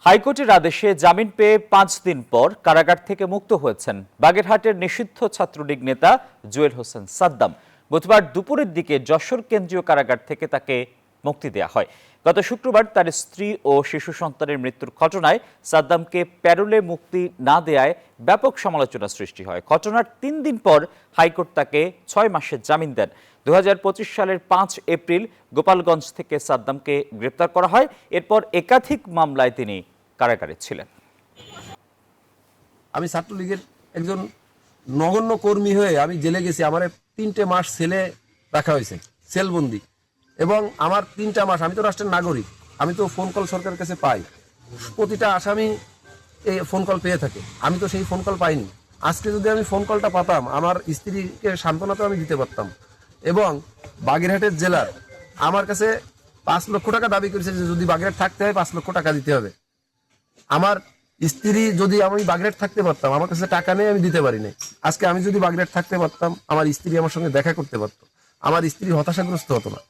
হাইকোর্টের আদেশে জামিন পেয়ে ৫ দিন পর কারাগার থেকে মুক্ত হয়েছেন বাগেরহাটের নিষিদ্ধ ছাত্রলীগ নেতা জুয়েল হোসেন সাদ্দাম। বুধবার দুপুরের দিকে যশোর কেন্দ্রীয় কারাগার থেকে তাকে মুক্তি দেওয়া হয়। গত শুক্রবার তার স্ত্রী ও শিশু সন্তানের মৃত্যুর ঘটনায় সাদ্দামকে প্যারোলে মুক্তি না দেয়ায় ব্যাপক সমালোচনা সৃষ্টি হয়। ঘটনার ৩ দিন পর হাইকোর্ট তাকে ৬ মাসের জামিন দেন। ২০২৫ সালের ৫ এপ্রিল গোপালগঞ্জ থেকে সাদ্দামকে গ্রেপ্তার করা হয়। এরপর একাধিক মামলায় তিনি কারাগারে ছিলেন। আমি ছাত্রলীগের একজন নগণ্য কর্মী হয়ে আমি জেলে গেছি। আমার ৩টে মাস সেলে রাখা হয়েছে, সেলবন্দি। এবং আমার ৩টা মাস, আমি তো রাষ্ট্রের নাগরিক, আমি তো ফোন কল সরকারের কাছে পাই। প্রতিটা আসামি এই ফোন কল পেয়ে থাকে, আমি তো সেই ফোন কল পাইনি। আজকে যদি আমি ফোন কলটা পাতাম, আমার স্ত্রীকে সান্ত্বনা তো আমি দিতে পারতাম। এবং বাগেরহাটের জেলার আমার কাছে ৫ লক্ষ টাকা দাবি করেছে যে যদি বাগেরহাট থাকতে হয় ৫ লক্ষ টাকা দিতে হবে। আমার স্ত্রী, যদি আমি বাগেরহাট থাকতে পারতাম, আমার কাছে টাকা নেই, আমি দিতে পারি নাই। আজকে আমি যদি বাগেরহাট থাকতে পারতাম, আমার স্ত্রী আমার সঙ্গে দেখা করতে পারতো, আমার স্ত্রী হতাশাগ্রস্ত হতো না।